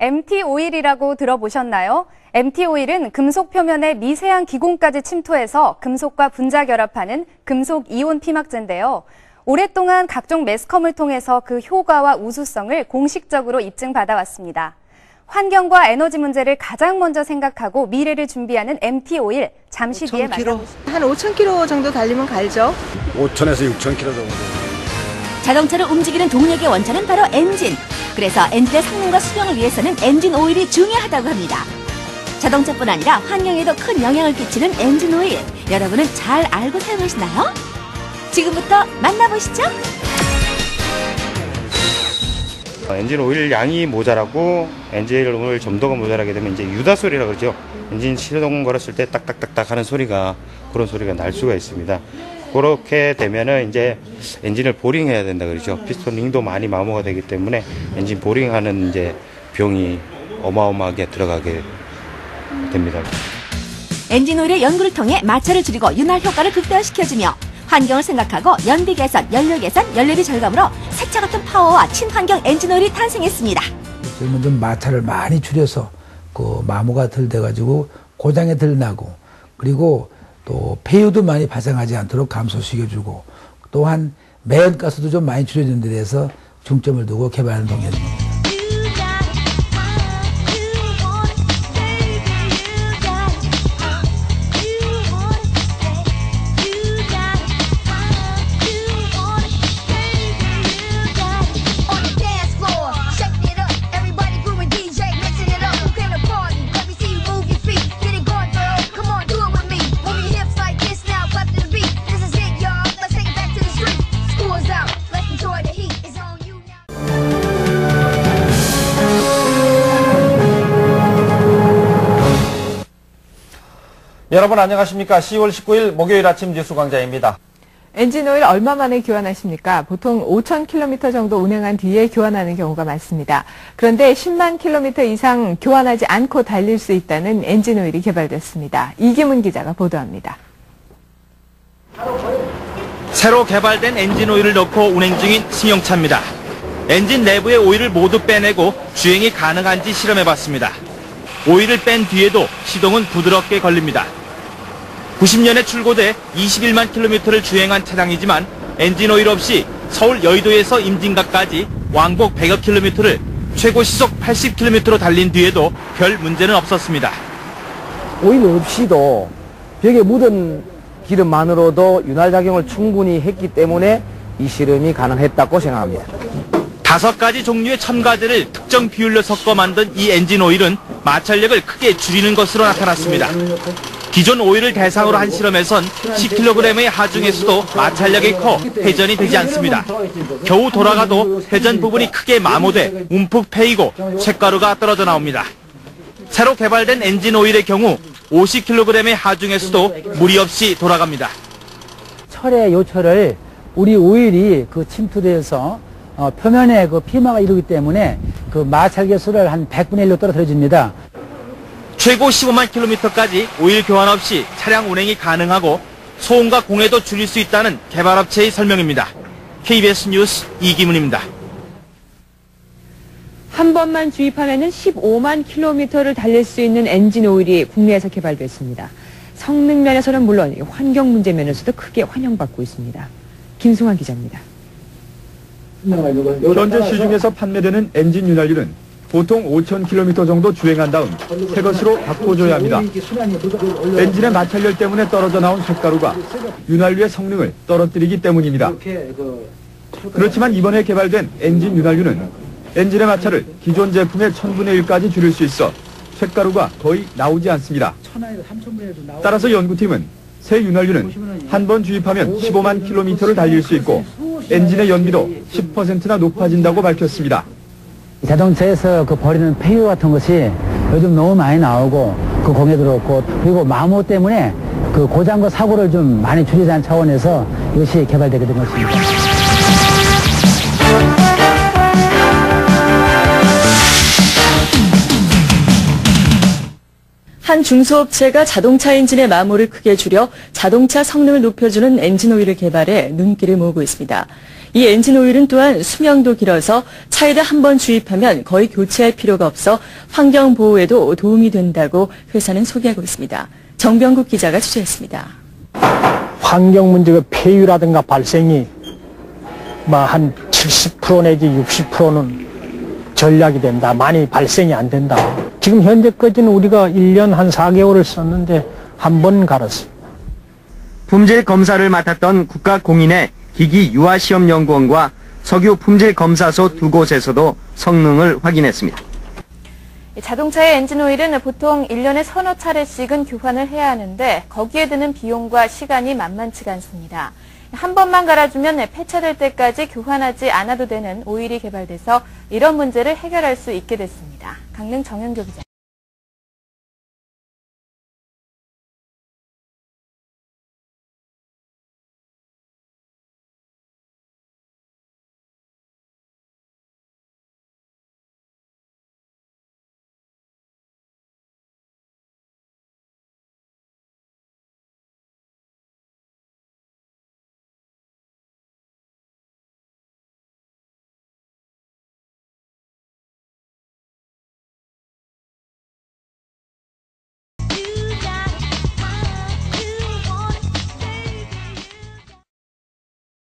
MT 오일이라고 들어보셨나요? MT 오일은 금속 표면에 미세한 기공까지 침투해서 금속과 분자 결합하는 금속 이온 피막제인데요. 오랫동안 각종 매스컴을 통해서 그 효과와 우수성을 공식적으로 입증받아왔습니다. 환경과 에너지 문제를 가장 먼저 생각하고 미래를 준비하는 MT 오일, 잠시 뒤에 만나보시죠. 한 5,000km 정도 달리면 갈죠. 5,000에서 6,000km 정도. 자동차를 움직이는 동력의 원천은 바로 엔진. 그래서 엔진의 성능과 수명을 위해서는 엔진 오일이 중요하다고 합니다. 자동차뿐 아니라 환경에도 큰 영향을 끼치는 엔진 오일. 여러분은 잘 알고 사용하시나요? 지금부터 만나보시죠. 엔진 오일 양이 모자라고 엔진 오일 점도가 모자라게 되면 이제 유다소리라고 그러죠. 엔진 시동 걸었을 때 딱딱딱딱 하는 소리가, 그런 소리가 날 수가 있습니다. 그렇게 되면은 이제 엔진을 보링해야 된다 그러죠. 피스톤 링도 많이 마모가 되기 때문에 엔진 보링하는 이제 비용이 어마어마하게 들어가게 됩니다. 엔진 오일의 연구를 통해 마찰을 줄이고 윤활 효과를 극대화시켜주며 환경을 생각하고 연비 개선, 연료 개선, 연료비 절감으로 새차 같은 파워와 친환경 엔진 오일이 탄생했습니다. 지금은 좀 마찰을 많이 줄여서 그 마모가 덜 돼가지고 고장이 덜 나고, 그리고 또 폐유도 많이 발생하지 않도록 감소시켜주고, 또한 매연가스도 좀 많이 줄여주는 데 대해서 중점을 두고 개발하는 동력입니다. 여러분 안녕하십니까. 10월 19일 목요일 아침 뉴스광장입니다. 엔진오일 얼마 만에 교환하십니까? 보통 5,000km 정도 운행한 뒤에 교환하는 경우가 많습니다. 그런데 10만 km 이상 교환하지 않고 달릴 수 있다는 엔진오일이 개발됐습니다. 이기문 기자가 보도합니다. 새로 개발된 엔진오일을 넣고 운행 중인 승용차입니다. 엔진 내부의 오일을 모두 빼내고 주행이 가능한지 실험해봤습니다. 오일을 뺀 뒤에도 시동은 부드럽게 걸립니다. 90년에 출고돼 21만 킬로미터를 주행한 차량이지만 엔진 오일 없이 서울 여의도에서 임진각까지 왕복 100여 킬로미터를 최고 시속 80킬로미터로 달린 뒤에도 별 문제는 없었습니다. 오일 없이도 벽에 묻은 기름만으로도 윤활작용을 충분히 했기 때문에 이 실험이 가능했다고 생각합니다. 5가지 종류의 첨가제를 특정 비율로 섞어 만든 이 엔진 오일은 마찰력을 크게 줄이는 것으로 나타났습니다. 기존 오일을 대상으로 한 실험에선 10kg의 하중에서도 마찰력이 커 회전이 되지 않습니다. 겨우 돌아가도 회전 부분이 크게 마모돼 움푹 패이고 쇳가루가 떨어져 나옵니다. 새로 개발된 엔진 오일의 경우 50kg의 하중에서도 무리 없이 돌아갑니다. 철의 요철을 우리 오일이 그 침투돼서 표면에 그 피마가 이루기 때문에 그 마찰 개수를 한 100분의 1로 떨어뜨려줍니다. 최고 15만 킬로미터까지 오일 교환 없이 차량 운행이 가능하고 소음과 공해도 줄일 수 있다는 개발업체의 설명입니다. KBS 뉴스 이기문입니다. 한 번만 주입하면 15만 킬로미터를 달릴 수 있는 엔진 오일이 국내에서 개발됐습니다. 성능 면에서는 물론 환경 문제 면에서도 크게 환영받고 있습니다. 김승환 기자입니다. 현재 시중에서 판매되는 엔진 윤활유는 보통 5,000km 정도 주행한 다음 새 것으로 바꿔줘야 합니다. 엔진의 마찰열 때문에 떨어져 나온 쇳가루가 윤활유의 성능을 떨어뜨리기 때문입니다. 그렇지만 이번에 개발된 엔진 윤활유는 엔진의 마찰을 기존 제품의 1000분의 1까지 줄일 수 있어 쇳가루가 거의 나오지 않습니다. 따라서 연구팀은 새 윤활유는 한 번 주입하면 15만 킬로미터를 달릴 수 있고 엔진의 연비도 10%나 높아진다고 밝혔습니다. 자동차에서 그 버리는 폐유 같은 것이 요즘 너무 많이 나오고 그 공해도 그렇고, 그리고 마모 때문에 그 고장과 사고를 좀 많이 줄이자는 차원에서 이것이 개발되게 된 것입니다. 한 중소업체가 자동차 엔진의 마모를 크게 줄여 자동차 성능을 높여주는 엔진 오일을 개발해 눈길을 모으고 있습니다. 이 엔진 오일은 또한 수명도 길어서 차에다 한번 주입하면 거의 교체할 필요가 없어 환경 보호에도 도움이 된다고 회사는 소개하고 있습니다. 정병국 기자가 취재했습니다. 환경 문제가 폐유라든가 발생이 한 70% 내지 60%는 전략이 된다. 많이 발생이 안 된다. 지금 현재까지는 우리가 1년 한 4개월을 썼는데 한 번 갈았습니다. 품질 검사를 맡았던 국가공인의 기기유아시험연구원과 석유 품질 검사소 두 곳에서도 성능을 확인했습니다. 자동차의 엔진 오일은 보통 1년에 서너 차례씩은 교환을 해야 하는데 거기에 드는 비용과 시간이 만만치가 않습니다. 한 번만 갈아주면 폐차될 때까지 교환하지 않아도 되는 오일이 개발돼서 이런 문제를 해결할 수 있게 됐습니다. 강릉 정현교 기자.